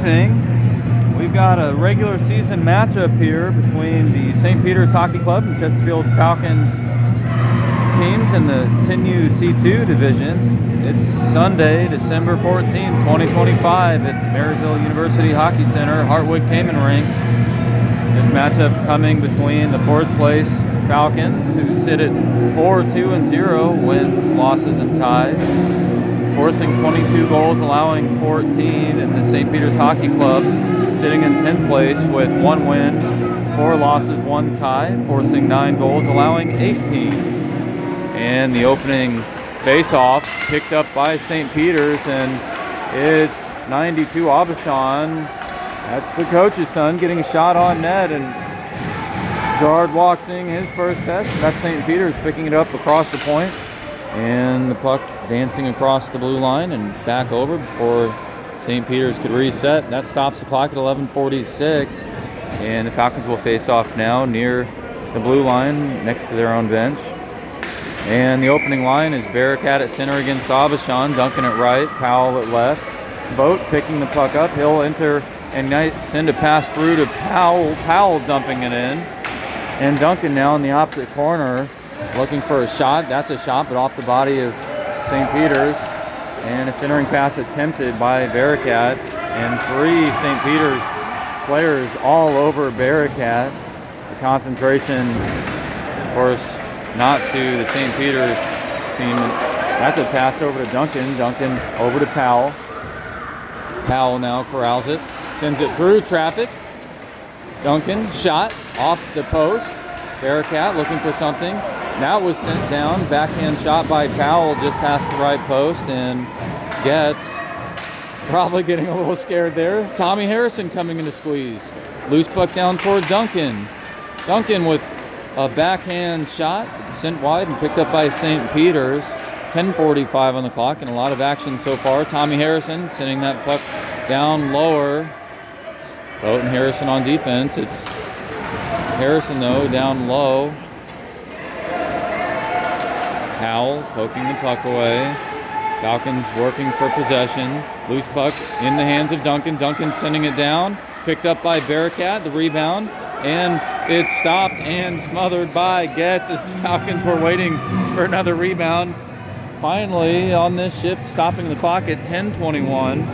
evening. We've got a regular season matchup here between the St. Peter's Hockey Club and Chesterfield Falcons teams in the 10U-C2 division. It's Sunday, December 14th, 2025 at Maryville University Hockey Center, Hartwood Cayman Rink. This matchup coming between the fourth place Falcons, who sit at 4-2-0, wins, losses, and ties, forcing 22 goals, allowing 14, and the St. Peter's Hockey Club sitting in 10th place with 1 win, 4 losses, 1 tie, forcing 9 goals, allowing 18. And the opening face-off picked up by St. Peter's, and it's 92 Aubuchon. That's the coach's son getting a shot on net, and Gerard Walksing his first test. That's St. Peter's picking it up across the point, and the puck dancing across the blue line and back over before St. Peter's could reset. That stops the clock at 11:46, and the Falcons will face off now near the blue line next to their own bench. And the opening line is Bearcat at center against Aubuchon, Duncan at right, Powell at left. Vogt picking the puck up. He'll enter and send a pass through to Powell. Powell dumping it in. And Duncan now in the opposite corner looking for a shot. That's a shot, but off the body of St. Peter's. And a centering pass attempted by Bearcat. And 3 St. Peter's players all over Bearcat. The concentration, of course, not to the St. Peter's team. That's a pass over to Duncan. Duncan over to Powell. Powell now corrals it. Sends it through traffic. Duncan, shot off the post. Bearcat looking for something. That was sent down. Backhand shot by Powell just past the right post, and gets probably getting a little scared there. Tommy Harrison coming in to squeeze. Loose puck down toward Duncan. Duncan with a backhand shot, sent wide and picked up by St. Peter's. 10:45 on the clock and a lot of action so far. Tommy Harrison sending that puck down lower. Vogt and Harrison on defense. It's Harrison, though, down low. Powell poking the puck away. Falcons working for possession. Loose puck in the hands of Duncan. Duncan sending it down. Picked up by Bearcat, the rebound. And it's stopped and smothered by Getz as the Falcons were waiting for another rebound. Finally, on this shift, stopping the clock at 10:21.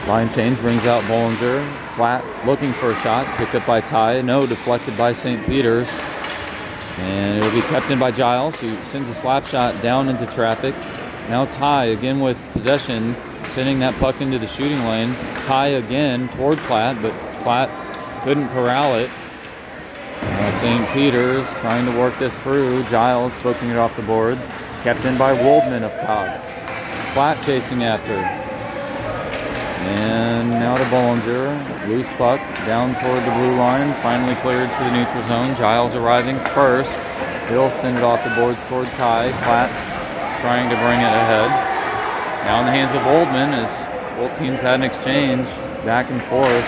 Line change brings out Bollinger. Platt looking for a shot, picked up by Ty. No, deflected by St. Peter's. And it'll be kept in by Giles, who sends a slap shot down into traffic. Now Ty again with possession, sending that puck into the shooting lane. Ty again toward Platt, but Platt couldn't corral it. St. Peter's trying to work this through. Giles poking it off the boards. Kept in by Woldman up top. Platt chasing after. And now to Bollinger. Loose puck down toward the blue line. Finally cleared to the neutral zone. Giles arriving first. He'll send it off the boards toward Ty. Platt trying to bring it ahead. Now in the hands of Oldman as both teams had an exchange back and forth.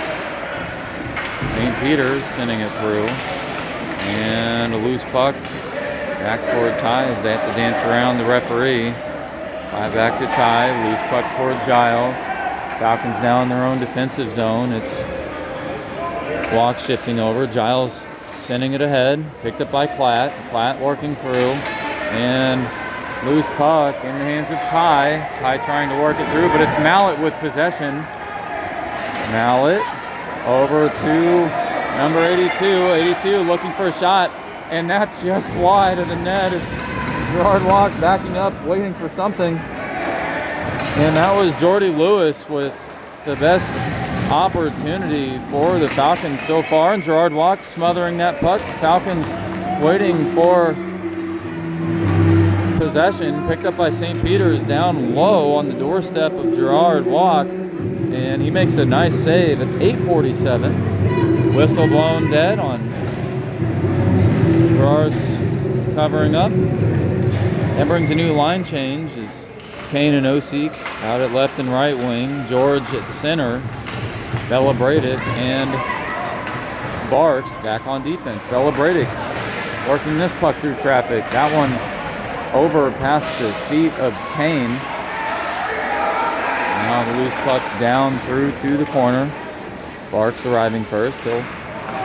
St. Peter's sending it through. And a loose puck back toward Ty as they have to dance around the referee. Back to Ty. Loose puck toward Giles. Falcons now in their own defensive zone. It's Walk shifting over. Giles sending it ahead. Picked up by Platt. Platt working through. And loose puck in the hands of Ty. Ty trying to work it through, but it's Mallett with possession. Mallett over to number 82. 82 looking for a shot. And that's just wide of the net as Gerard Walk backing up, waiting for something. And that was Jordy Lewis with the best opportunity for the Falcons so far. And Gerard Walk smothering that puck. Falcons waiting for possession. Picked up by St. Peter's down low on the doorstep of Gerard Walk. And he makes a nice save at 8:47. Whistle blown dead on Gerard's covering up. That brings a new line change as Kane and Osik out at left and right wing. George at center. Bella Bradick and Barks back on defense. Bella Bradick working this puck through traffic. That one over past the feet of Kane. Now the loose puck down through to the corner. Barks arriving first. He'll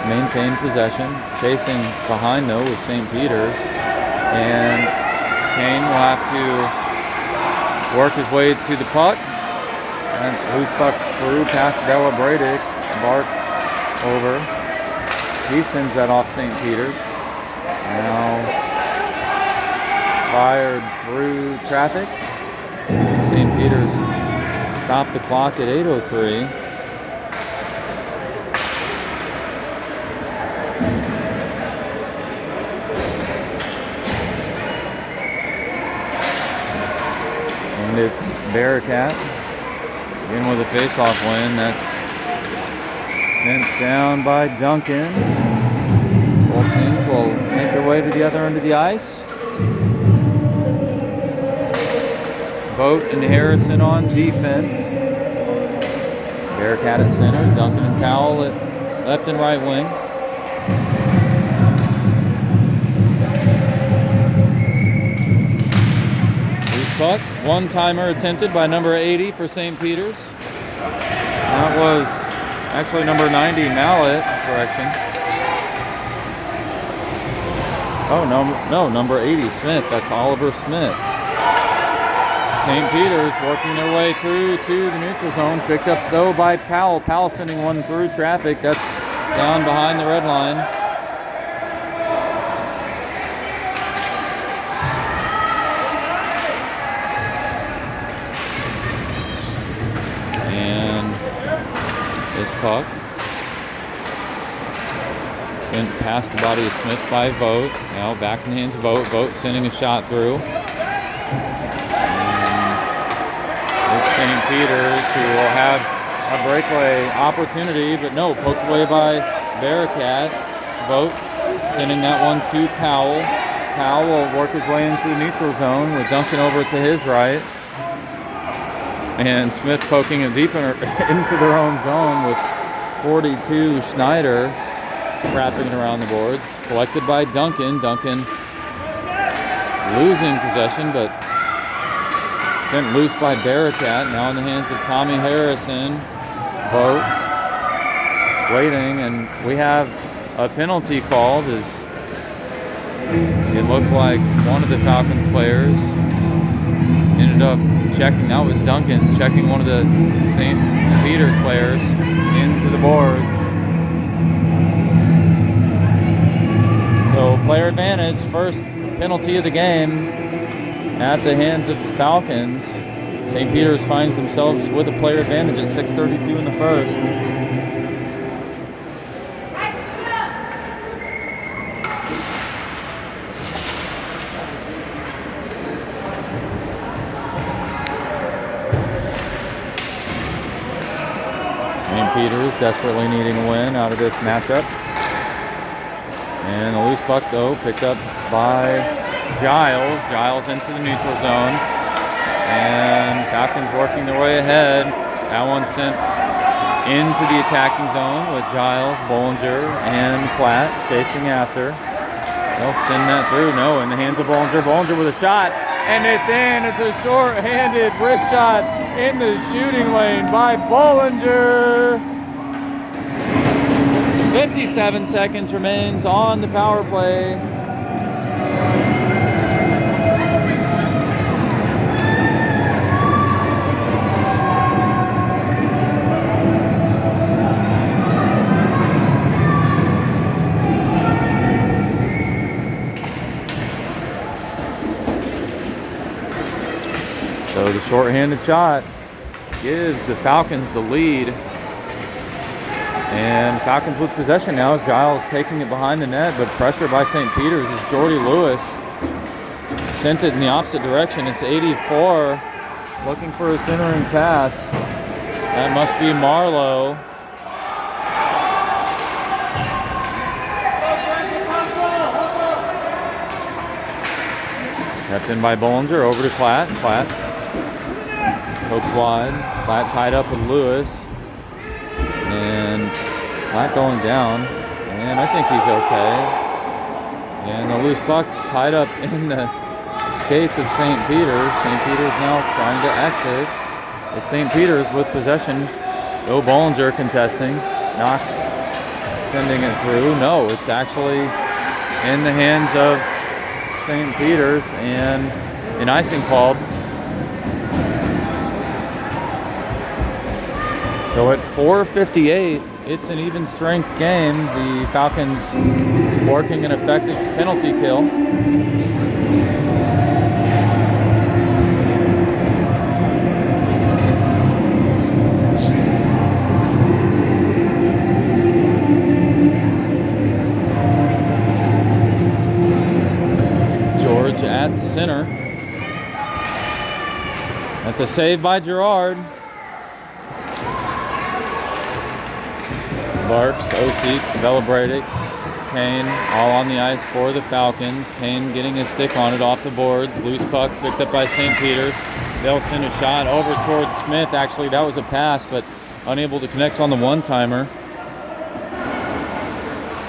maintain possession. Chasing behind though with St. Peter's. And Kane will have to work his way to the puck. And loose puck through past Bella Bradick. Barks over. He sends that off St. Peter's. Now fired through traffic. St. Peter's stopped the clock at 8:03. And it's Bearcat again with a face-off win. That's sent down by Duncan. Both teams will make their way to the other end of the ice. Vogt and Harrison on defense. Bearcat at center. Duncan and Powell at left and right wing. Loose puck. One-timer attempted by number 80 for St. Peter's. That was actually number 90, Mallet. Correction. Oh, no, number 80, Smith. That's Oliver Smith. St. Peter's working their way through to the neutral zone. Picked up, though, by Powell. Powell sending one through traffic. That's down behind the red line. And this puck sent past the body of Smith by Vogt. Now back in the hands of Vogt. Vogt sending a shot through. St. Peter's, who will have a breakaway opportunity, but no, poked away by Bearcat. Vogt sending that one to Powell. Powell will work his way into the neutral zone with Duncan over to his right. And Smith poking it deep into their own zone with 42 Schneider wrapping it around the boards. Collected by Duncan. Duncan losing possession, but sent loose by Bearcat. Now in the hands of Tommy Harrison. Vogt waiting, and we have a penalty called as it looked like one of the Falcons players ended up checking. That was Duncan checking one of the St. Peter's players into the boards. So player advantage, first penalty of the game at the hands of the Falcons. St. Peter's finds themselves with a player advantage at 6:32 in the first. St. Peter's desperately needing a win out of this matchup. And the loose puck, though, picked up by Giles. Giles into the neutral zone. And Falcons working their way ahead. That one sent into the attacking zone with Giles, Bollinger, and Platt chasing after. They'll send that through. No, in the hands of Bollinger. Bollinger with a shot. And it's in. It's a short-handed wrist shot in the shooting lane by Bollinger. 57 seconds remains on the power play. So the short-handed shot gives the Falcons the lead. And Falcons with possession now as Giles taking it behind the net, but pressure by St. Peter's as Jordy Lewis sent it in the opposite direction. It's 84 looking for a centering pass. That must be Marlowe. Kept in by Bollinger, over to Platt. Platt poked wide. Platt tied up with Lewis. And Platt going down. And I think he's okay. And the loose puck tied up in the skates of St. Peter's. St. Peter's now trying to exit. It's St. Peter's with possession. Bollinger contesting. Knox sending it through. No, it's actually in the hands of St. Peter's and an icing called. So at 4:58, it's an even strength game. The Falcons working an effective penalty kill. George at center. That's a save by Gerard. Barks, Osik, Velabradic, Kane, all on the ice for the Falcons. Kane getting his stick on it off the boards. Loose puck picked up by St. Peter's. They'll send a shot over towards Smith. Actually, that was a pass, but unable to connect on the one-timer.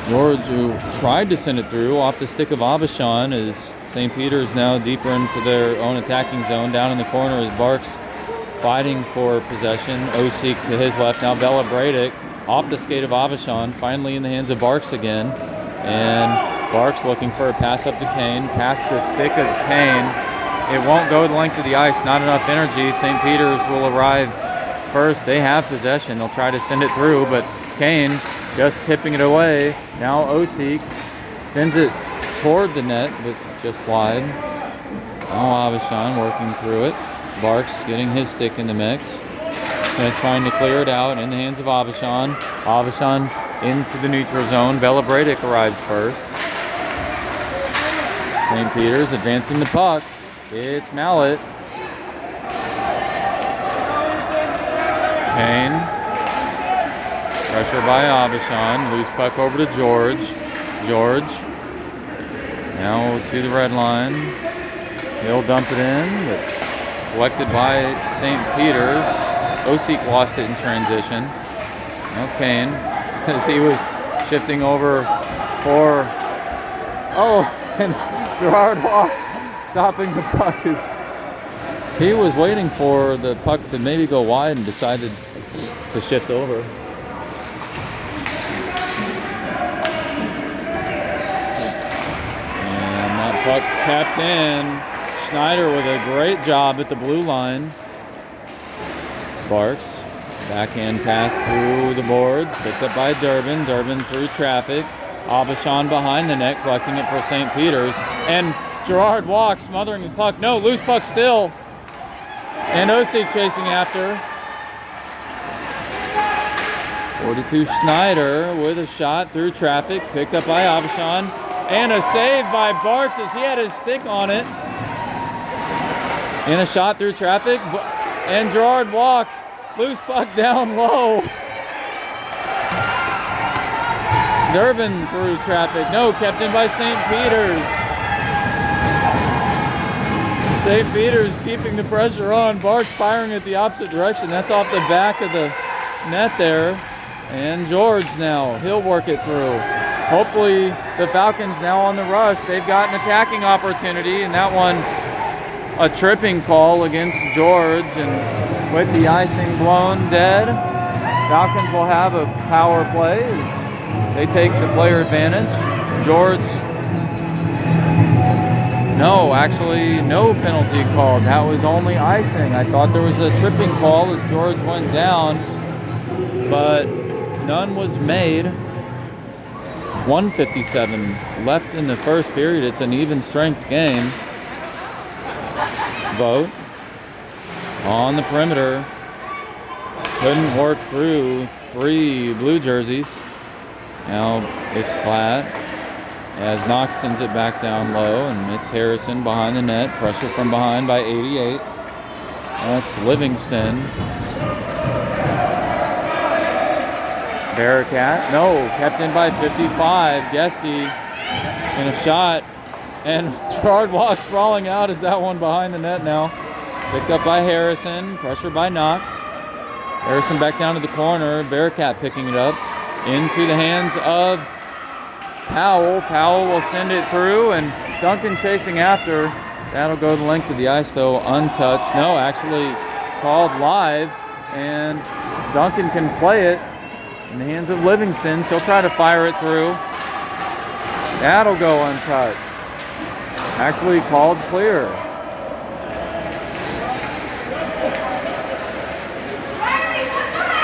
George, who tried to send it through off the stick of Aubuchon, as St. Peter's now deeper into their own attacking zone. Down in the corner is Barks fighting for possession. Osik to his left. Now Velabradic off the skate of Aubuchon, finally in the hands of Barks again. And Barks looking for a pass up to Kane. Past the stick of Kane. It won't go the length of the ice. Not enough energy. St. Peter's will arrive first. They have possession. They'll try to send it through, but Kane just tipping it away. Now Osik sends it toward the net, but just wide. Now Aubuchon working through it. Barks getting his stick in the mix. Smith trying to clear it out in the hands of Aubuchon. Aubuchon into the neutral zone. Velabradic arrives first. St. Peter's advancing the puck. It's Mallet. Kane. Pressure by Aubuchon. Loose puck over to George. George. Now to the red line. He'll dump it in, but collected by St. Peter's. Osik lost it in transition. Now Kane, as he was shifting over for... Oh, and Gerard Walk stopping the puck. He was waiting for the puck to maybe go wide and decided to shift over. And that puck kept in. Schneider with a great job at the blue line. Barks, backhand pass through the boards, picked up by Durbin. Durbin through traffic. Aubuchon behind the net, collecting it for St. Peter's. And Gerard walks, smothering the puck. No, loose puck still. And Osik chasing after. 42 Schneider with a shot through traffic, picked up by Aubuchon. And a save by Barks as he had his stick on it. And a shot through traffic. And Gerard walk, loose puck down low. Durbin through traffic. No, kept in by St. Peter's. St. Peter's keeping the pressure on. Barks firing at the opposite direction. That's off the back of the net there. And George now, he'll work it through. Hopefully the Falcons now on the rush. They've got an attacking opportunity, and that one a tripping call against George, and with the icing blown dead, Falcons will have a power play as they take the player advantage. George, no, actually no penalty called. That was only icing. I thought there was a tripping call as George went down, but none was made. 1:57 left in the first period. It's an even strength game. Vote on the perimeter. Couldn't work through three blue jerseys. Now it's Klatt as Knox sends it back down low, and it's Harrison behind the net. Pressure from behind by 88. That's Livingston. Bearcat, no, kept in by 55. Geske in a shot. And Gerard walks sprawling out as that one behind the net now. Picked up by Harrison, pressure by Knox. Harrison back down to the corner, Bearcat picking it up. Into the hands of Powell will send it through, and Duncan chasing after. That'll go the length of the ice, though, untouched. No, actually called live, and Duncan can play it in the hands of Livingston. She'll try to fire it through. That'll go untouched. Actually called clear.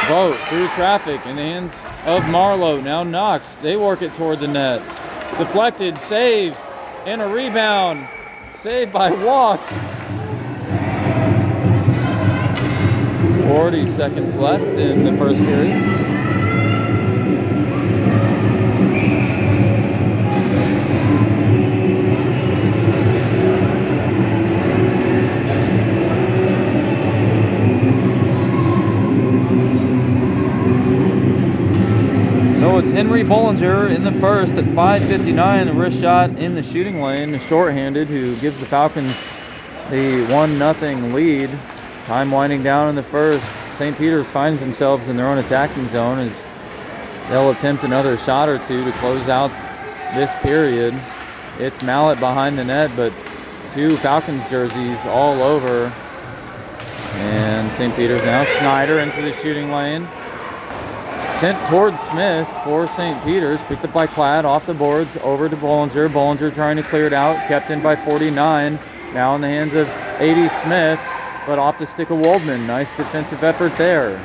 Vote through traffic in the hands of Marlowe. Now Knox. They work it toward the net. Deflected, save, and a rebound. Saved by Walk. 40 seconds left in the first period. So it's Henry Bollinger in the first at 5:59, a wrist shot in the shooting lane, shorthanded, who gives the Falcons the 1-0 lead. Time winding down in the first. St. Peter's finds themselves in their own attacking zone as they'll attempt another shot or two to close out this period. It's Mallet behind the net, but two Falcons jerseys all over. And St. Peter's now. Snyder into the shooting lane. Sent towards Smith for St. Peter's. Picked up by Cladd, off the boards, over to Bollinger. Bollinger trying to clear it out. Kept in by 49. Now in the hands of 80 Smith, but off the stick of Waldman. Nice defensive effort there.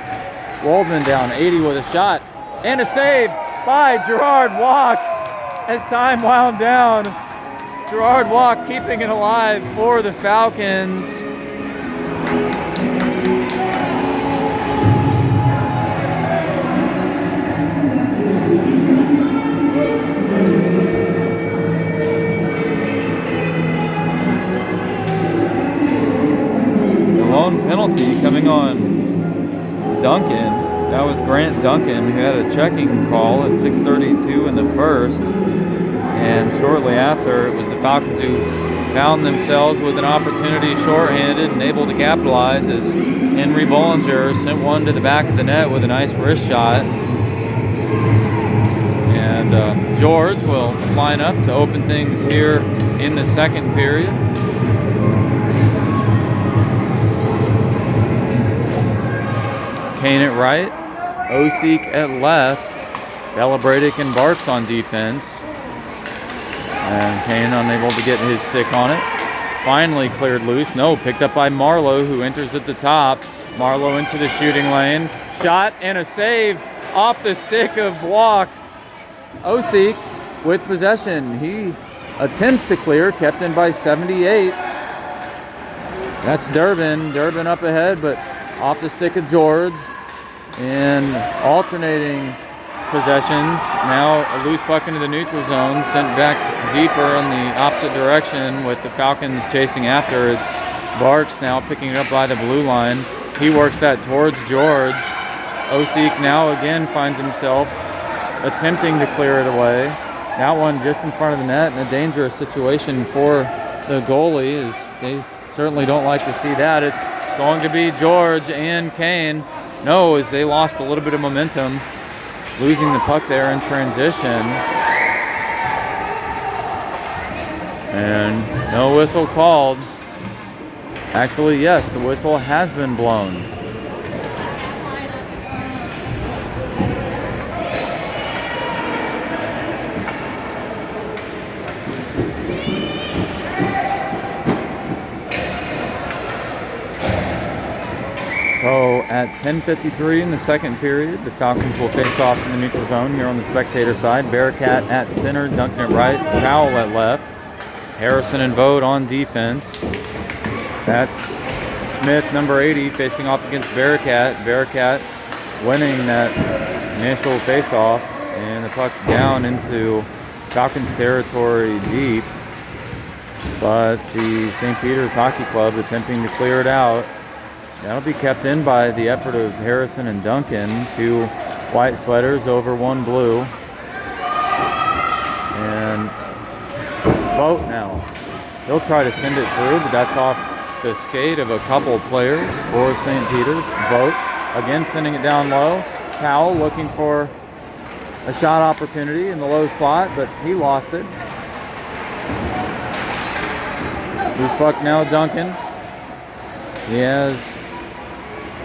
Waldman down, 80 with a shot. And a save by Gerard Walk as time wound down. Gerard Walk keeping it alive for the Falcons. Penalty coming on Duncan. That was Grant Duncan, who had a checking call at 6:32 in the first. And shortly after, it was the Falcons who found themselves with an opportunity shorthanded and able to capitalize as Henry Bollinger sent one to the back of the net with a nice wrist shot. And George will line up to open things here in the second period. Kane at right, Osik at left, Belabradic and Barks on defense. And Kane unable to get his stick on it. Finally cleared loose. No, picked up by Marlowe, who enters at the top. Marlowe into the shooting lane. Shot and a save off the stick of Walk. Osik with possession. He attempts to clear, kept in by 78. That's Durbin. Durbin up ahead, but off the stick of George. And alternating possessions. Now a loose puck into the neutral zone, sent back deeper in the opposite direction with the Falcons chasing after. It's Barks now picking it up by the blue line. He works that towards George. Osik now again finds himself attempting to clear it away. That one just in front of the net, in a dangerous situation for the goalie, as they certainly don't like to see that. It's going to be George and Kane. No, as they lost a little bit of momentum, losing the puck there in transition. And no whistle called. Actually, yes, the whistle has been blown. So at 10:53 in the second period, the Falcons will face off in the neutral zone here on the spectator side. Bearcat at center, Duncan at right, Powell at left, Harrison and Vogt on defense. That's Smith, number 80, facing off against Bearcat. Bearcat winning that initial face-off, and the puck down into Falcons territory deep. But the St. Peter's Hockey Club attempting to clear it out. That'll be kept in by the effort of Harrison and Duncan, two white sweaters over one blue. And Vogt now. He'll try to send it through, but that's off the skate of a couple players for St. Peter's. Vogt again sending it down low. Powell looking for a shot opportunity in the low slot, but he lost it. Loose puck now, Duncan. He has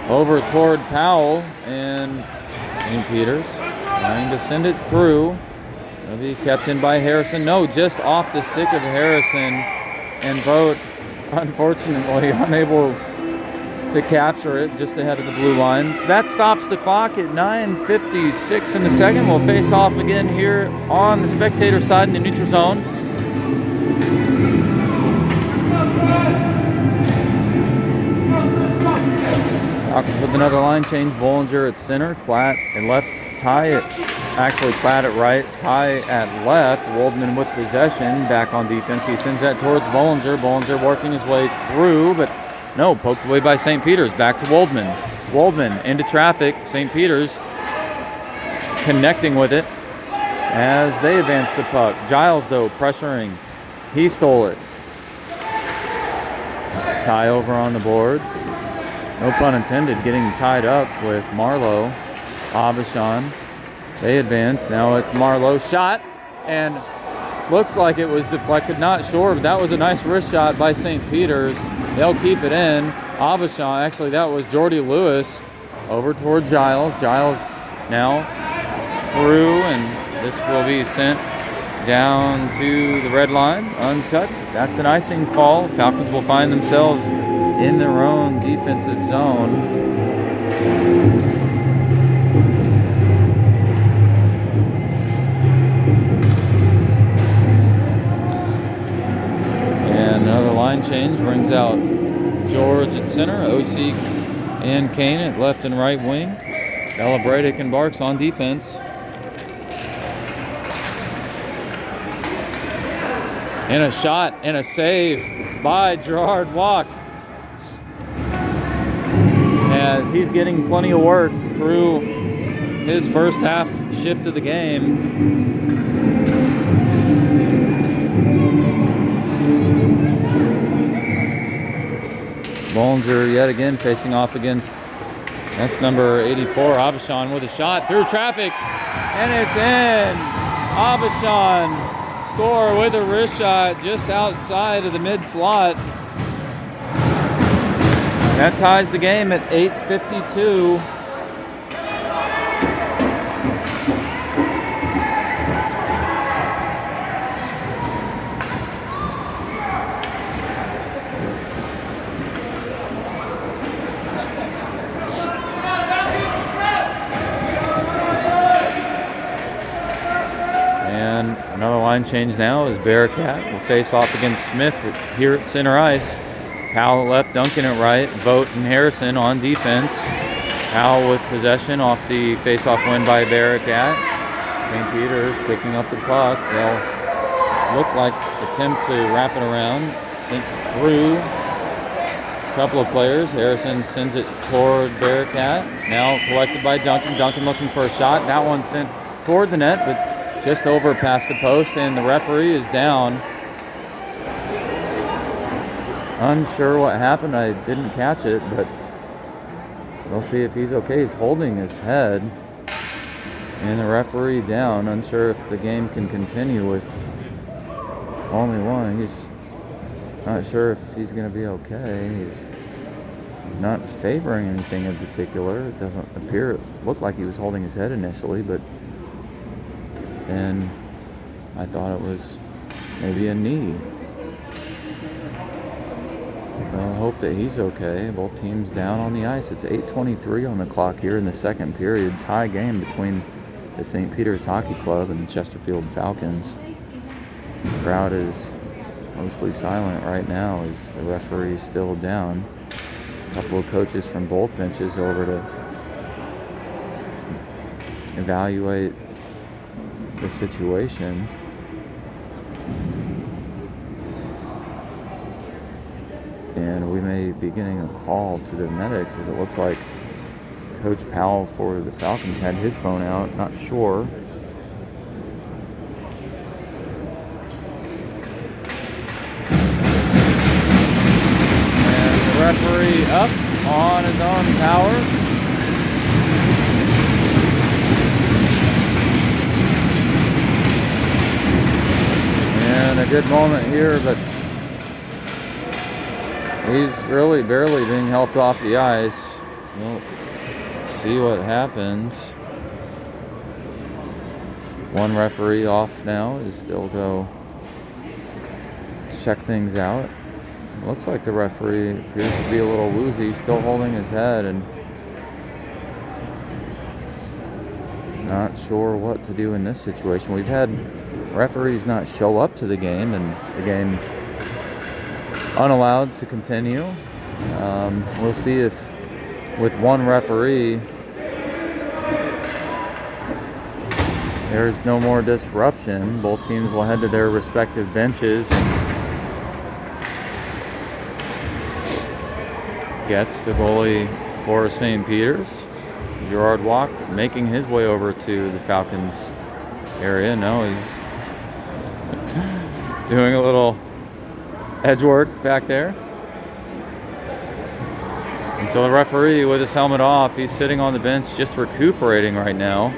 over toward Powell, and St. Peter's trying to send it through. It'll be kept in by Harrison. No, just off the stick of Harrison, and Vogt, unfortunately, unable to capture it just ahead of the blue line. So that stops the clock at 9:56 in the second. We'll face off again here on the spectator side in the neutral zone. Falcons with another line change. Bollinger at center, Platt at left, Ty at, actually Platt at right, Ty at left. Waldman with possession, back on defense. He sends that towards Bollinger. Bollinger working his way through, but no, poked away by St. Peter's. Back to Waldman. Waldman into traffic. St. Peter's connecting with it as they advance the puck. Giles, though, pressuring. He stole it. Tie over on the boards. No pun intended, getting tied up with Marlowe. Aubuchon. They advance. Now it's Marlowe. Shot, and looks like it was deflected. Not sure, but that was a nice wrist shot by St. Peter's. They'll keep it in. Aubuchon, actually that was Jordy Lewis. Over toward Giles. Giles now through, and this will be sent down to the red line, untouched. That's an icing call. Falcons will find themselves in their own defensive zone. And another line change brings out George at center, OC and Kane at left and right wing. Elabradic and Barks on defense. And a shot and a save by Gerard Walk, as he's getting plenty of work through his first half shift of the game. Bollinger yet again facing off against, that's number 84, Aubuchon, with a shot through traffic, and it's in. Aubuchon score with a wrist shot just outside of the mid slot. That ties the game at 8:52. And another line change now as Bearcat will face off against Smith here at center ice. Powell left, Duncan at right, Vogt and Harrison on defense. Powell with possession off the face-off win by Bearcat. St. Peter's picking up the puck. They'll look like attempt to wrap it around. Sent through a couple of players. Harrison sends it toward Bearcat. Now collected by Duncan. Duncan looking for a shot. That one sent toward the net, but just over past the post, and the referee is down. Unsure what happened. I didn't catch it, but we'll see if he's okay. He's holding his head, and the referee down. Unsure if the game can continue with only one. He's not sure if he's going to be okay. He's not favoring anything in particular. It doesn't appear, look like he was holding his head initially, but then I thought it was maybe a knee. I hope that he's okay. Both teams down on the ice. It's 8:23 on the clock here in the second period. Tie game between the St. Peter's Hockey Club and the Chesterfield Falcons. The crowd is mostly silent right now as the referee is still down. A couple of coaches from both benches over to evaluate the situation. And we may be getting a call to the medics, as it looks like Coach Powell for the Falcons had his phone out, not sure. And the referee up on his own power. good moment here, but he's really barely being helped off the ice. We'll see what happens. One referee off now as they'll go check things out. Looks like the referee appears to be a little woozy, still holding his head and not sure what to do in this situation. We've had referees not show up to the game and the game unallowed to continue. We'll see if with one referee there's no more disruption. Both teams will head to their respective benches. Gets the goalie for St. Peter's. Gerard Walk making his way over to the Falcons area. No, he's doing a little edge work back there. And so the referee with his helmet off, he's sitting on the bench just recuperating right now.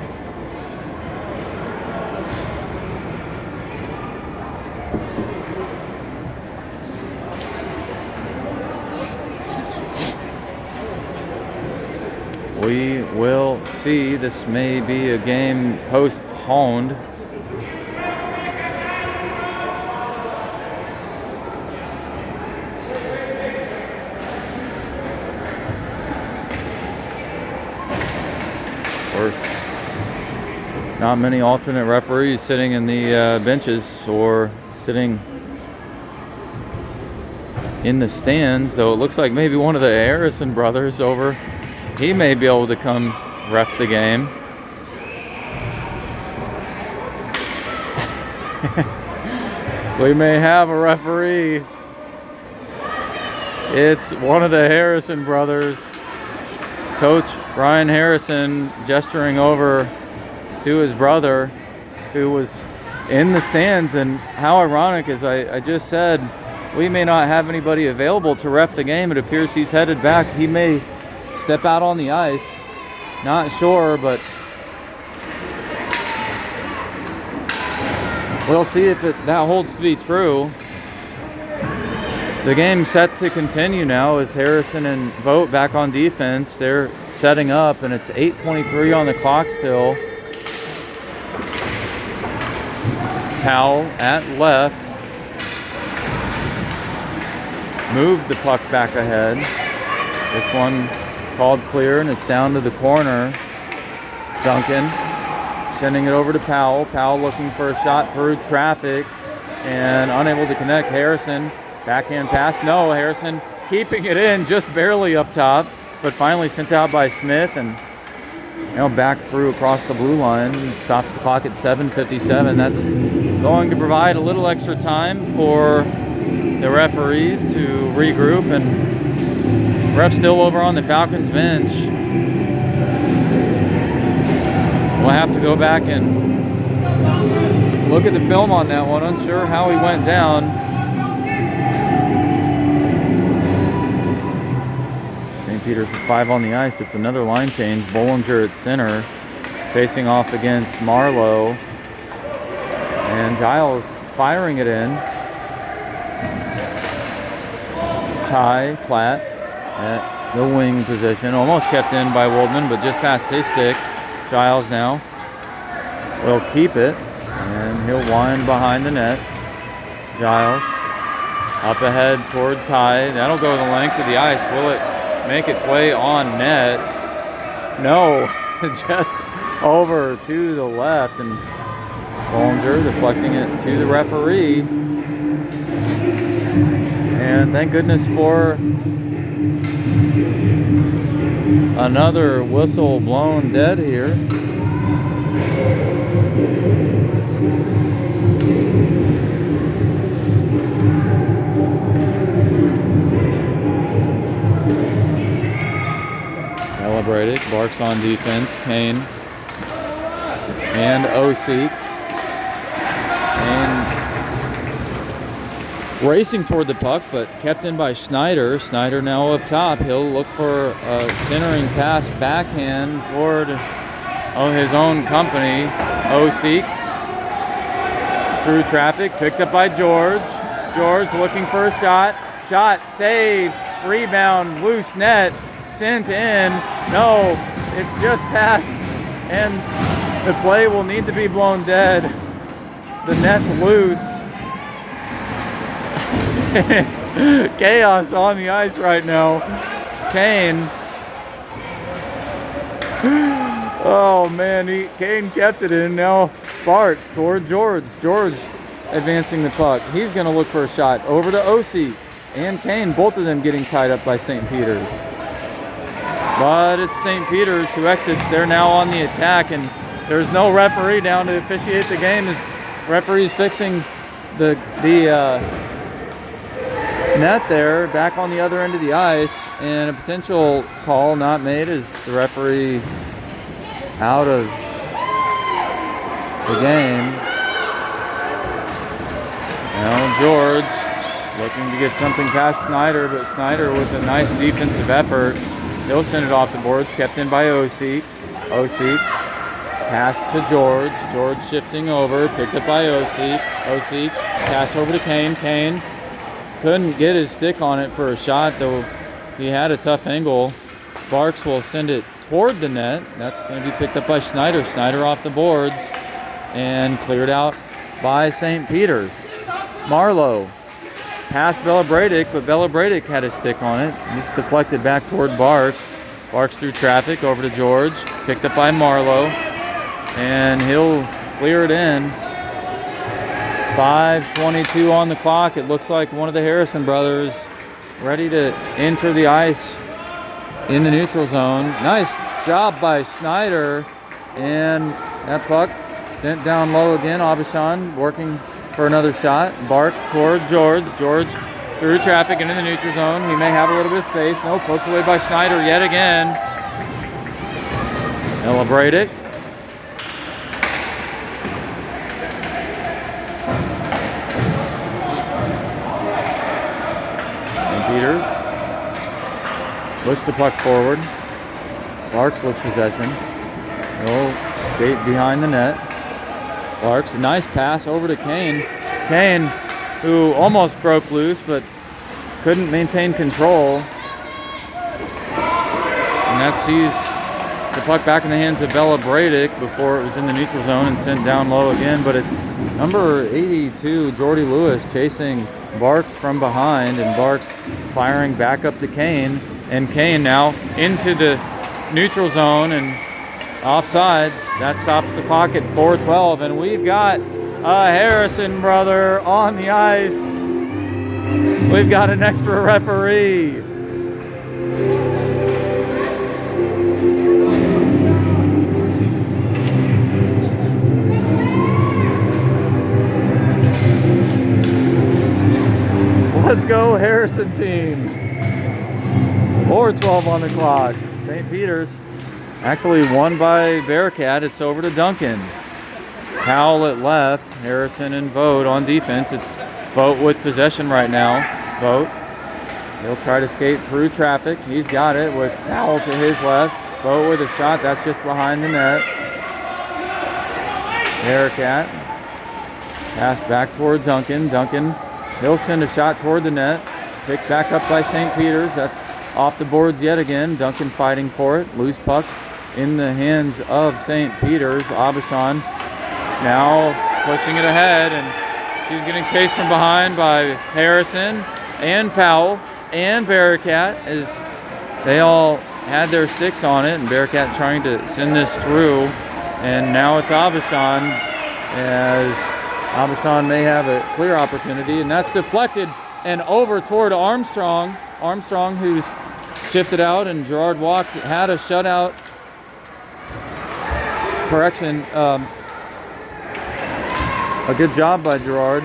We will see. This may be a game postponed. Of course, not many alternate referees sitting in the benches or sitting in the stands, though it looks like maybe one of the Harrison brothers over. He may be able to come ref the game. We may have a referee. It's one of the Harrison brothers. Coach Brian Harrison gesturing over to his brother who was in the stands. And how ironic, as I just said, we may not have anybody available to ref the game. It appears he's headed back. He may step out on the ice. Not sure, but we'll see if that holds to be true. The game's set to continue now as Harrison and Vogt back on defense. They're setting up, and it's 8:23 on the clock still. Powell at left. Moved the puck back ahead. This one called clear, and it's down to the corner. Duncan sending it over to Powell. Powell looking for a shot through traffic and unable to connect. Harrison, backhand pass. No, Harrison keeping it in just barely up top, but finally sent out by Smith and now back through across the blue line. It stops the clock at 7:57. That's going to provide a little extra time for the referees to regroup, and ref still over on the Falcons bench. We'll have to go back and look at the film on that one. Unsure how he went down. St. Peter's at 5 on the ice. It's another line change. Bollinger at center, facing off against Marlowe. And Giles firing it in. Ty Platt at the wing position. Almost kept in by Woldman, but just past his stick. Giles now will keep it, and he'll wind behind the net. Giles up ahead toward Ty. That'll go the length of the ice. Will it make its way on net? No, just over to the left, and Bollinger deflecting it to the referee. And thank goodness for another whistle blown dead here. Celebrated. Barks on defense. Kane and Osik. And racing toward the puck, but kept in by Schneider. Schneider now up top. He'll look for a centering pass backhand toward his own company. Osik Through traffic, picked up by George. George looking for a shot. Shot, saved, rebound, loose net, sent in. No, it's just passed, and the play will need to be blown dead. The net's loose. It's chaos on the ice right now. Kane. Oh man, Kane kept it in. Now Barks toward George. George advancing the puck. He's going to look for a shot over to OC and Kane, both of them getting tied up by St. Peter's. But it's St. Peter's who exits. They're now on the attack, and there's no referee down to officiate the game as referee's fixing the net there, back on the other end of the ice, and a potential call not made as the referee out of the game. Now George looking to get something past Snyder, but Snyder with a nice defensive effort. He'll send it off the boards, kept in by OC. OC pass to George. George shifting over, picked up by OC. OC pass over to Kane. Kane couldn't get his stick on it for a shot, though he had a tough angle. Barks will send it toward the net. That's going to be picked up by Snyder. Snyder off the boards and cleared out by St. Peter's. Marlowe past Bella-Bradick, but Bella-Bradick had a stick on it. It's deflected back toward Barks. Barks through traffic over to George, picked up by Marlowe, and he'll clear it in. 5:22 on the clock. It looks like one of the Harrison brothers ready to enter the ice in the neutral zone. Nice job by Snyder, and that puck sent down low again. Aubuchon working for another shot. Barks toward George. George through traffic into the neutral zone. He may have a little bit of space. No, poked away by Snyder yet again. Bella-Bradick. St. Peter's push the puck forward. Barks with possession. He'll skate behind the net. Barks, a nice pass over to Kane. Kane, who almost broke loose, but couldn't maintain control. And that sees the puck back in the hands of Bella-Bradick before it was in the neutral zone and sent down low again. But it's number 82, Jordy Lewis, chasing Barks from behind, and Barks firing back up to Kane. And Kane now into the neutral zone and offsides. That stops the clock at 4:12, and we've got a Harrison brother on the ice. We've got an extra referee. Let's go Harrison team. 4:12 on the clock. St. Peter's actually won by Bearcat. It's over to Duncan. Powell at left, Harrison and Vogt on defense. It's Vogt with possession right now. Vogt, he'll try to skate through traffic. He's got it with Powell to his left. Vogt with a shot, that's just behind the net. Bearcat, pass back toward Duncan. Duncan, he'll send a shot toward the net. Picked back up by St. Peter's. That's off the boards yet again. Duncan fighting for it. Loose puck in the hands of St. Peter's. Aubuchon now pushing it ahead, and she's getting chased from behind by Harrison and Powell and Bearcat as they all had their sticks on it, and Bearcat trying to send this through. And now it's Aubuchon, as Aubuchon may have a clear opportunity, and that's deflected and over toward Armstrong. Armstrong, who's shifted out, and Gerard Walk had a shutout. Correction. A good job by Gerard.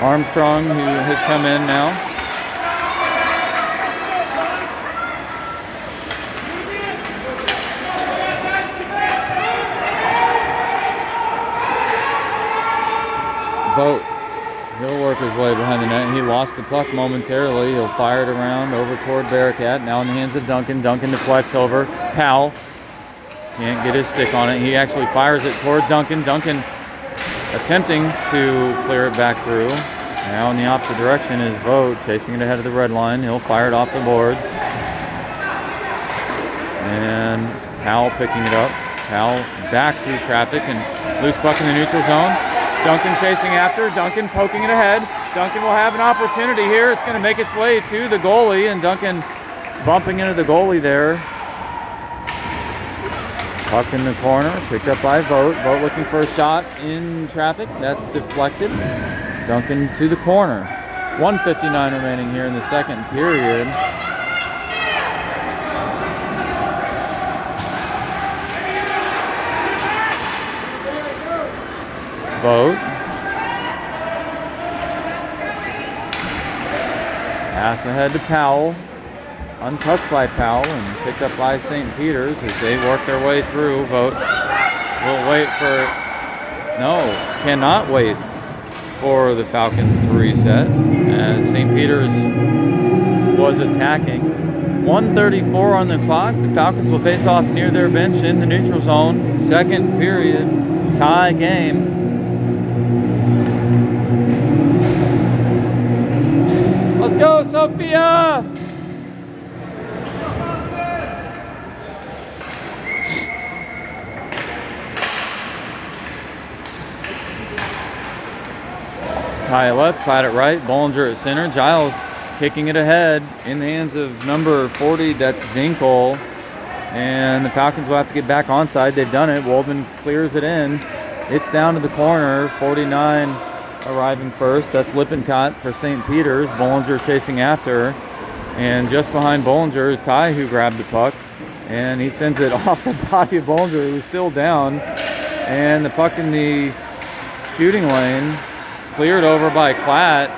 Armstrong, who has come in now. Vogt, he'll work his way behind the net. He lost the puck momentarily. He'll fire it around over toward Bearcat. Now in the hands of Duncan. Duncan deflects over. Powell. Can't get his stick on it. He actually fires it toward Duncan. Duncan attempting to clear it back through. Now in the opposite direction is Vogt, chasing it ahead of the red line. He'll fire it off the boards. And Powell picking it up. Powell back through traffic and loose puck in the neutral zone. Duncan chasing after. Duncan poking it ahead. Duncan will have an opportunity here. It's going to make its way to the goalie, and Duncan bumping into the goalie there. Puck in the corner, picked up by Vogt. Vogt looking for a shot in traffic. That's deflected. Duncan to the corner. 1:59 remaining here in the second period. Vogt. Pass ahead to Powell. Untouched by Powell and picked up by St. Peter's as they work their way through. Vogt will wait for, cannot wait for the Falcons to reset as St. Peter's was attacking. 1:34 on the clock. The Falcons will face off near their bench in the neutral zone. Second period, tie game. Let's go, Sophia! Ty left, Platt at right, Bollinger at center. Giles kicking it ahead in the hands of number 40, that's Zinkel. And the Falcons will have to get back onside. They've done it. Waldman clears it in. It's down to the corner. 49 arriving first. That's Lippincott for St. Peter's. Bollinger chasing after. And just behind Bollinger is Ty, who grabbed the puck. And he sends it off the body of Bollinger, who was still down. And the puck in the shooting lane. Cleared over by Klatt,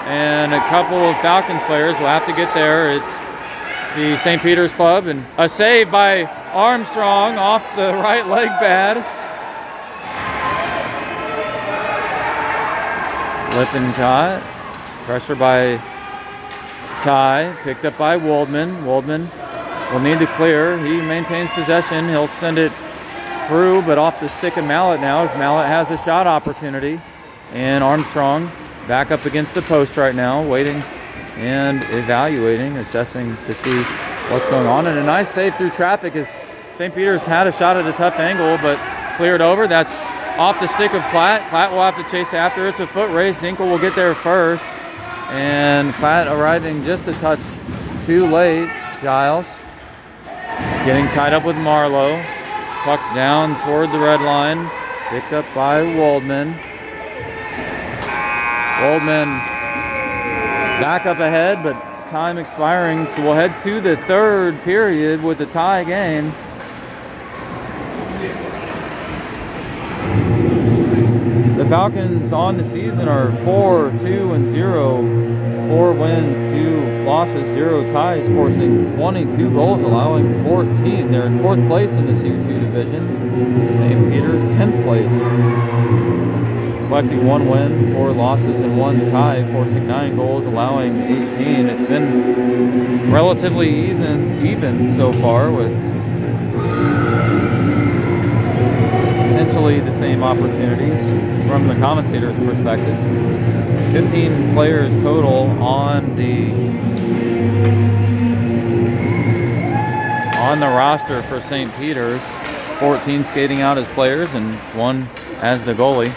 and a couple of Falcons players will have to get there. It's the St. Peter's Club, and a save by Armstrong off the right leg pad. Lippincott, pressure by Ty, picked up by Waldman. Waldman will need to clear. He maintains possession. He'll send it through, but off the stick of Mallett now, as Mallett has a shot opportunity. And Armstrong back up against the post right now, waiting and evaluating, assessing to see what's going on. And a nice save through traffic as St. Peter's had a shot at a tough angle, but cleared over. That's off the stick of Klatt. Klatt will have to chase after. It's a foot race. Zinkel will get there first. And Klatt arriving just a touch too late. Giles getting tied up with Marlowe. Puck down toward the red line. Picked up by Waldman. Waldman back up ahead, but time expiring, so we'll head to the third period with a tie game. The Falcons on the season are 4-2-0, 4 wins, 2 losses, 0 ties, forcing 22 goals, allowing 14. They're in 4th place in the C2 division. St. Peter's 10th place. Collecting 1 win, 4 losses, and 1 tie, forcing 9 goals, allowing 18. It's been relatively even so far, with essentially the same opportunities from the commentator's perspective. 15 players total on the roster for St. Peter's. 14 skating out as players and 1 as the goalie.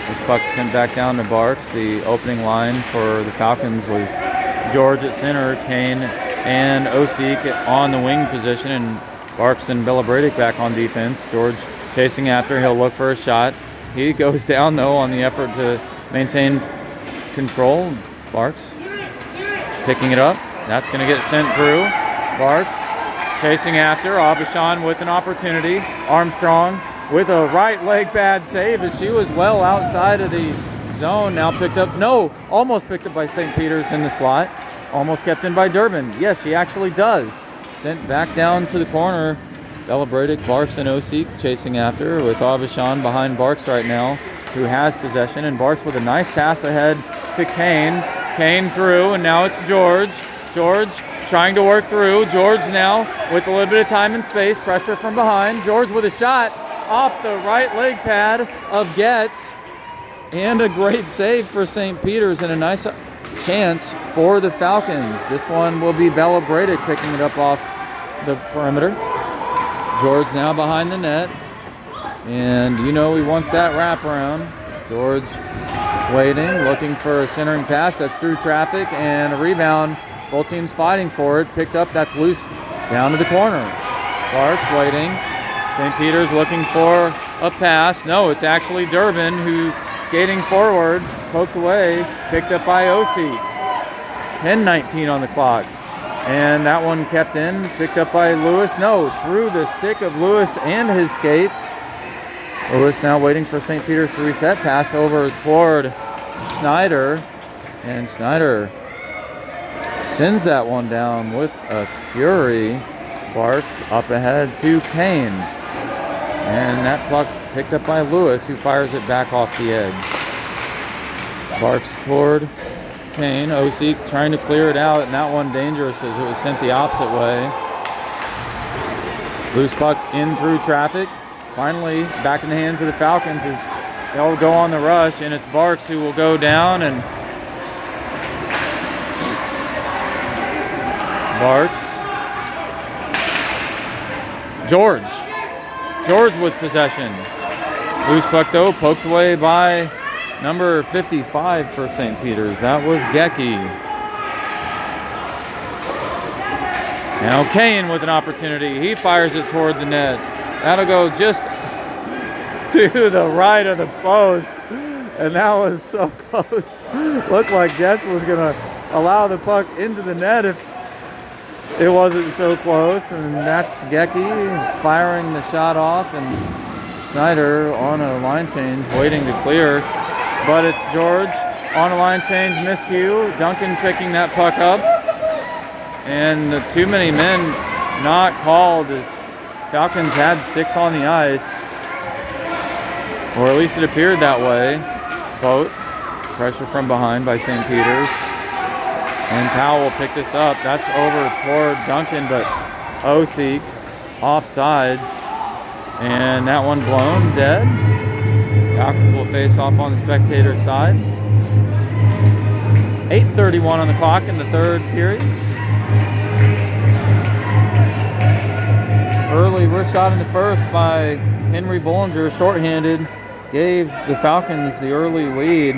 This puck sent back down to Barks. The opening line for the Falcons was George at center, Kane and Osik on the wing position, and Barks and Belabradic back on defense. George chasing after. He'll look for a shot. He goes down, though, on the effort to maintain control. Barks picking it up. That's going to get sent through. Barks chasing after. Aubuchon with an opportunity. Armstrong with a right leg pad save as she was well outside of the zone. Now picked up, almost picked up by St. Peter's in the slot. Almost kept in by Durbin. Yes, she actually does. Sent back down to the corner. Belabradic, Barks, and Osik chasing after, with Aubuchon behind Barks right now, who has possession. And Barks with a nice pass ahead to Kane. Kane through, and now it's George. George trying to work through. George now with a little bit of time and space. Pressure from behind. George with a shot off the right leg pad of Getz. And a great save for St. Peter's and a nice chance for the Falcons. This one will be Bella Bradick picking it up off the perimeter. George now behind the net. And you know he wants that wraparound. George waiting, looking for a centering pass. That's through traffic and a rebound. Both teams fighting for it. Picked up, that's loose down to the corner. Clark's waiting. St. Peter's looking for a pass. No, it's actually Durbin who skating forward, poked away, picked up by Osik. 10:19 on the clock. And that one kept in, picked up by Lewis. No, through the stick of Lewis and his skates. Lewis now waiting for St. Peter's to reset. Pass over toward Snyder. And Snyder sends that one down with a fury. Barks up ahead to Kane. And that puck picked up by Lewis, who fires it back off the edge. Barks toward Kane. Osik trying to clear it out, and that one dangerous as it was sent the opposite way. Loose puck in through traffic. Finally, back in the hands of the Falcons as they'll go on the rush, and it's Barks who will go down, and Barks. George with possession. Loose puck though, poked away by number 55 for St. Peter's. That was Gecki. Now Kane with an opportunity. He fires it toward the net. That'll go just to the right of the post. And that was so close. Looked like Getz was going to allow the puck into the net if it wasn't so close. And that's Gecki firing the shot off. And Snyder on a line change waiting to clear. But it's George on a line change, miscue. Duncan picking that puck up. And the too many men not called as Falcons had 6 on the ice. Or at least it appeared that way. Vote. Pressure from behind by St. Peter's. And Powell will pick this up. That's over toward Duncan, but Osik offsides. And that one blown, dead. Falcons will face off on the spectator side. 8:31 on the clock in the third period. Early wrist shot in the first by Henry Bollinger, shorthanded, gave the Falcons the early lead.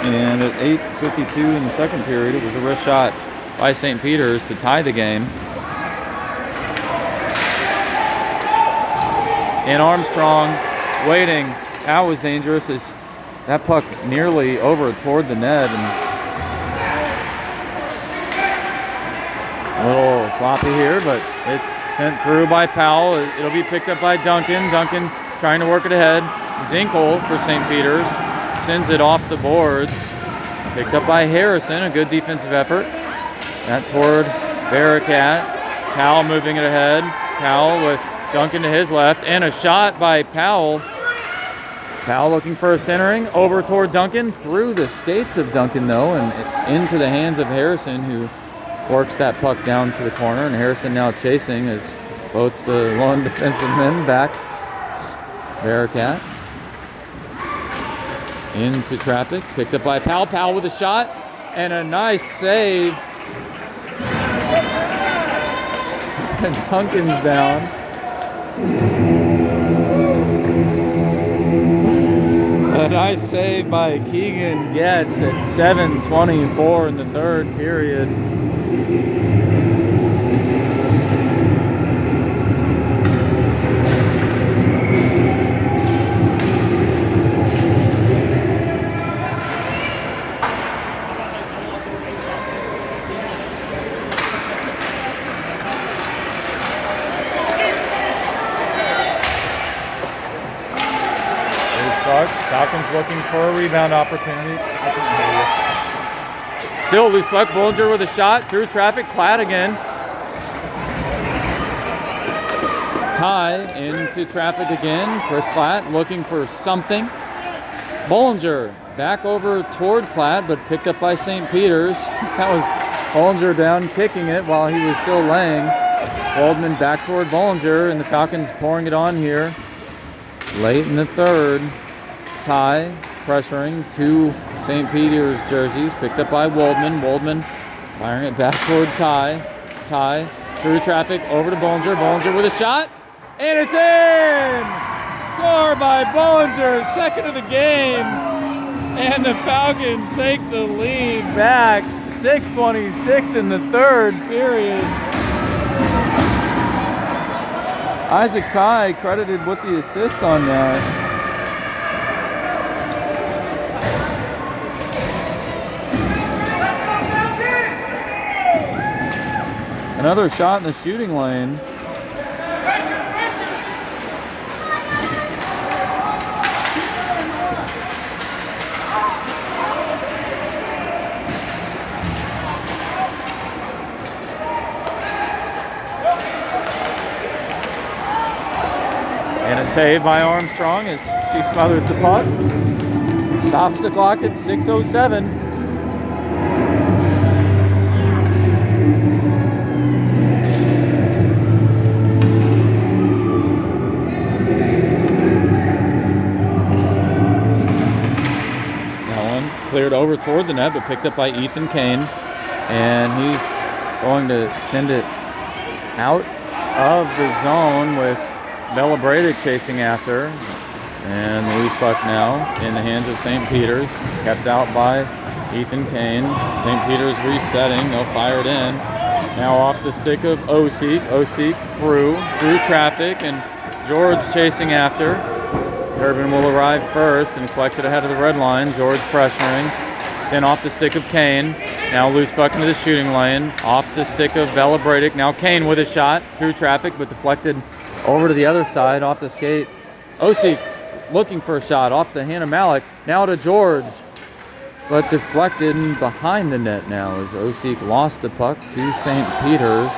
And at 8:52 in the second period, it was a wrist shot by St. Peter's to tie the game. And Armstrong waiting. That was dangerous as that puck nearly over toward the net. And a little sloppy here, but it's sent through by Powell. It'll be picked up by Duncan. Duncan trying to work it ahead. Zinkel for St. Peter's sends it off the boards. Picked up by Harrison, a good defensive effort. That toward Barracat. Powell moving it ahead. Powell with Duncan to his left, and a shot by Powell. Powell looking for a centering, over toward Duncan, through the skates of Duncan though, and into the hands of Harrison, who works that puck down to the corner, and Harrison now chasing as votes the lone defensive men back. Barracat into traffic, picked up by Powell. Powell with a shot, and a nice save. And Duncan's down. A nice save by Keegan Getz at 7:24 in the third period. Falcons looking for a rebound opportunity. Still loose puck. Bollinger with a shot through traffic. Klatt again. Ty into traffic again. Chris Klatt looking for something. Bollinger back over toward Platt, but picked up by St. Peter's. That was Bollinger down kicking it while he was still laying. Waldman back toward Bollinger, and the Falcons pouring it on here. Late in the third, Ty pressuring two St. Peter's jerseys, picked up by Waldman. Waldman firing it back toward Ty. Ty through traffic, over to Bollinger. Bollinger with a shot, and it's in! Score by Bollinger, second of the game. And the Falcons take the lead back. 6:26 in the third period. Isaac Ty credited with the assist on that. Another shot in the shooting lane. And a save by Armstrong as she smothers the puck. Stops the clock at 6:07. That one cleared over toward the net, but picked up by Ethan Kane. And he's going to send it out of the zone with Bella Bradick chasing after, and the loose puck now in the hands of St. Peter's, kept out by Ethan Kane. St. Peter's resetting, they'll fire it in. Now off the stick of Osik. Osik through traffic, and George chasing after. Turbin will arrive first and collect it ahead of the red line. George pressuring, sent off the stick of Kane. Now loose puck into the shooting lane, off the stick of Bella Bradick. Now Kane with a shot through traffic, but deflected over to the other side, off the skate. Osik looking for a shot off the hand of Malik. Now to George, but deflected behind the net now as Osik lost the puck to St. Peter's.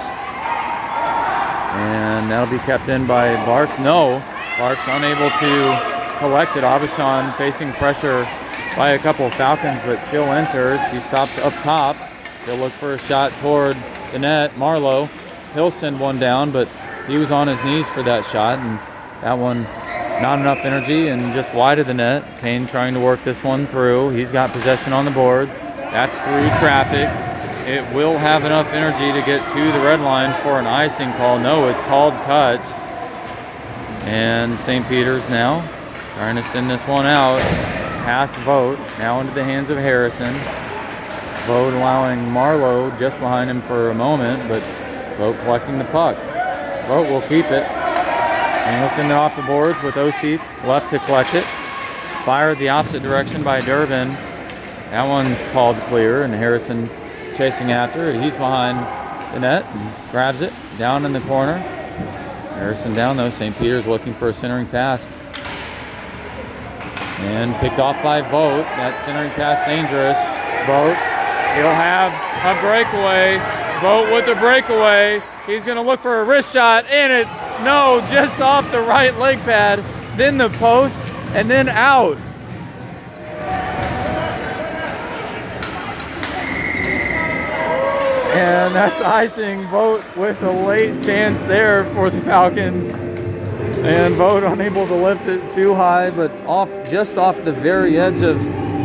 And that'll be kept in by Barks. No, Barks unable to collect it. Aubuchon facing pressure by a couple of Falcons, but she'll enter. She stops up top. She'll look for a shot toward the net. Marlowe, he'll send one down, but he was on his knees for that shot, and that one not enough energy and just wide of the net. Kane trying to work this one through. He's got possession on the boards. That's through traffic. It will have enough energy to get to the red line for an icing call. No, it's called touched. And St. Peter's now trying to send this one out past Vogt, now into the hands of Harrison. Vogt allowing Marlowe just behind him for a moment, but Vogt collecting the puck. Vogt will keep it, and he'll send it off the boards with Osik left to collect it. Fired the opposite direction by Durbin. That one's called clear, and Harrison chasing after. He's behind the net and grabs it down in the corner. Harrison down though. St. Peter's looking for a centering pass. And picked off by Vogt. That centering pass dangerous. Vogt, he'll have a breakaway. Vogt with the breakaway. He's going to look for a wrist shot, and just off the right leg pad, then the post, and then out. And that's icing. Vogt with a late chance there for the Falcons. And Vogt unable to lift it too high, but just off the very edge of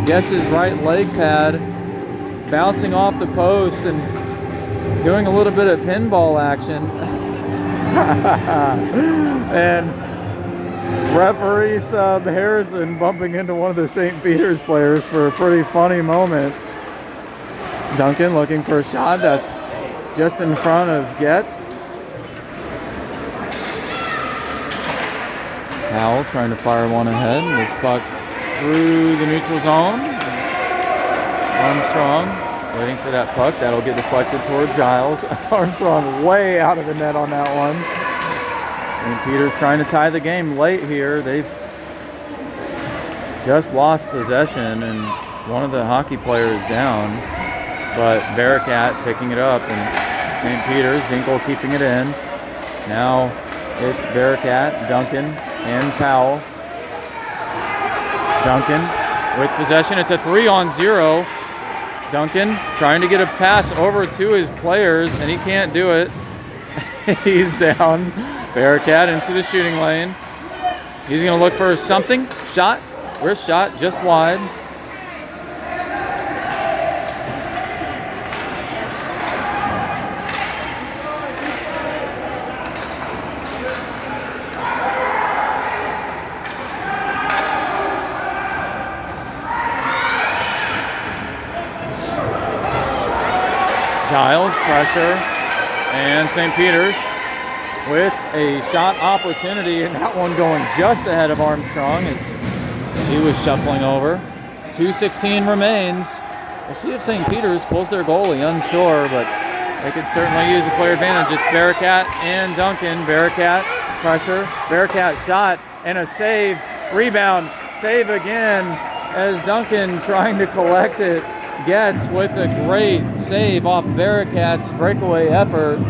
Getz's right leg pad, bouncing off the post and doing a little bit of pinball action. And referee sub Harrison bumping into one of the St. Peter's players for a pretty funny moment. Duncan looking for a shot that's just in front of Getz. Powell trying to fire one ahead. This puck through the neutral zone. Armstrong waiting for that puck. That'll get deflected toward Giles. Armstrong way out of the net on that one. St. Peter's trying to tie the game late here. They've just lost possession and one of the hockey players down. But Bearcat picking it up and St. Peter's, Zinkel keeping it in. Now it's Bearcat, Duncan, and Powell. Duncan with possession. It's a 3-on-0. Duncan trying to get a pass over to his players, and he can't do it. He's down. Bearcat into the shooting lane. He's going to look for something. Shot. Wrist shot just wide. Giles, pressure, and St. Peter's with a shot opportunity, and that one going just ahead of Armstrong as she was shuffling over. 2:16 remains. We'll see if St. Peter's pulls their goalie, unsure, but they could certainly use a clear advantage. It's Bearcat and Duncan. Bearcat, pressure, Bearcat shot, and a save, rebound, save again as Duncan trying to collect it. Gets with a great save off Bearcat's breakaway effort.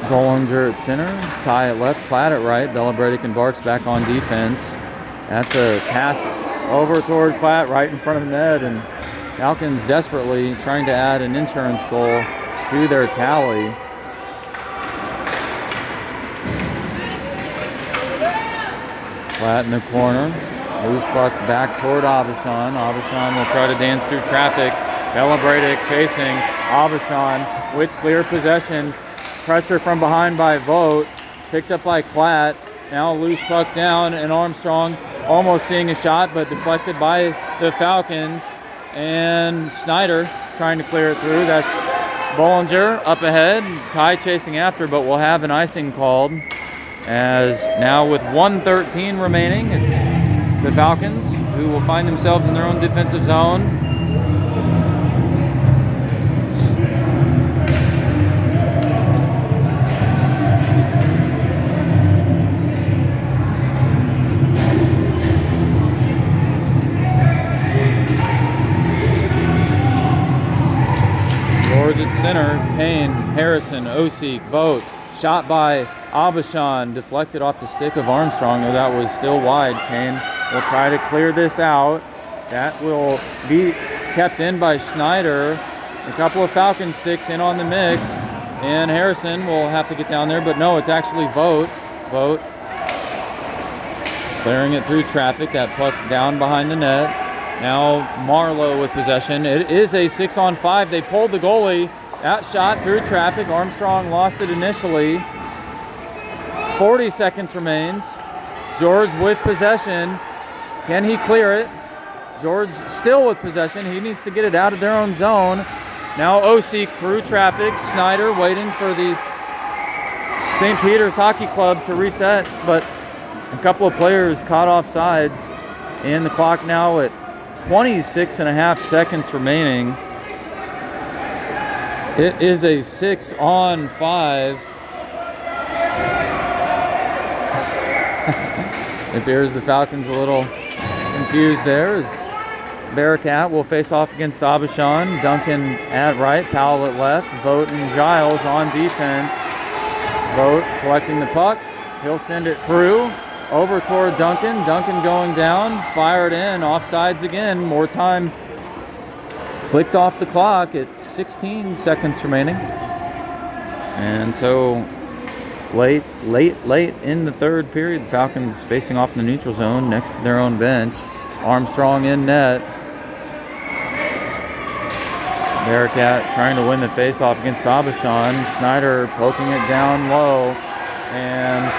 Bollinger at center, Ty at left, Platt at right, Bellabradic and Barks back on defense. That's a pass over toward Platt right in front of the net, and Falcons desperately trying to add an insurance goal to their tally. Platt in the corner, loose puck back toward Aubuchon. Aubuchon will try to dance through traffic. Bellabradic chasing Aubuchon with clear possession. Pressure from behind by Vogt, picked up by Klatt. Now loose puck down, and Armstrong almost seeing a shot, but deflected by the Falcons. And Snyder trying to clear it through. That's Bollinger up ahead. Ty chasing after, but we'll have an icing called. As now with 1:13 remaining, it's the Falcons who will find themselves in their own defensive zone. At center, Kane, Harrison, Osik, Vogt, shot by Aubuchon, deflected off the stick of Armstrong, though that was still wide. Kane will try to clear this out. That will be kept in by Snyder. A couple of Falcon sticks in on the mix, and Harrison will have to get down there, but no, it's actually Vogt. Vogt clearing it through traffic, that puck down behind the net. Now Marlowe with possession. It is a 6-on-5. They pulled the goalie. That shot through traffic. Armstrong lost it initially. 40 seconds remains. George with possession. Can he clear it? George still with possession. He needs to get it out of their own zone. Now Osik through traffic. Snyder waiting for the St. Peter's Hockey Club to reset, but a couple of players caught off sides, and the clock now at 26.5 seconds remaining. It is a 6-on-5. It appears the Falcons a little confused there as Bearcat will face off against Aubuchon. Duncan at right, Powell at left, Vogt and Giles on defense. Vogt collecting the puck. He'll send it through. Over toward Duncan. Duncan going down. Fired in. Offsides again. More time clicked off the clock at 16 seconds remaining. And so late in the third period, Falcons facing off in the neutral zone next to their own bench. Armstrong in net. Bearcat trying to win the faceoff against Aubuchon. Snyder poking it down low. And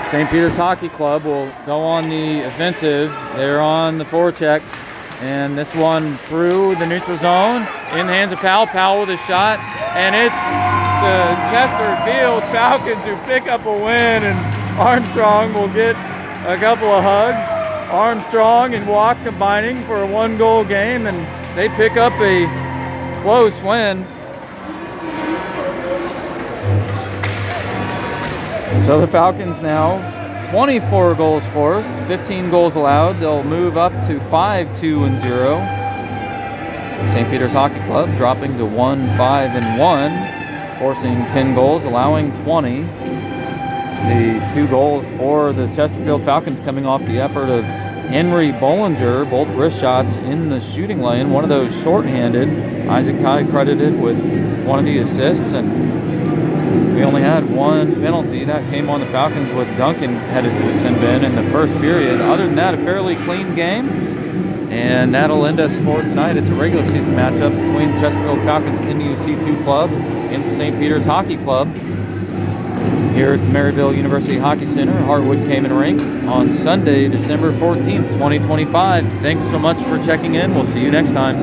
St. Peter's Hockey Club will go on the offensive. They're on the forecheck. And this one through the neutral zone. In the hands of Powell. Powell with a shot. And it's the Chesterfield Falcons who pick up a win. And Armstrong will get a couple of hugs. Armstrong and Walk combining for a 1-goal game. And they pick up a close win. So the Falcons now 24 goals forced, 15 goals allowed. They'll move up to 5-2-0. St. Peter's Hockey Club dropping to 1-5-1, forcing 10 goals, allowing 20. The 2 goals for the Chesterfield Falcons coming off the effort of Henry Bollinger, both wrist shots in the shooting lane. One of those shorthanded. Isaac Ty credited with one of the assists, and we only had 1 penalty. That came on the Falcons with Duncan headed to the sin bin in the first period. Other than that, a fairly clean game, and that'll end us for tonight. It's a regular season matchup between Chesterfield Falcons 10U-C2 Club and St. Peter's Hockey Club here at the Maryville University Hockey Center, Hartwood Cayman Rink, on Sunday, December 14th, 2025. Thanks so much for checking in. We'll see you next time.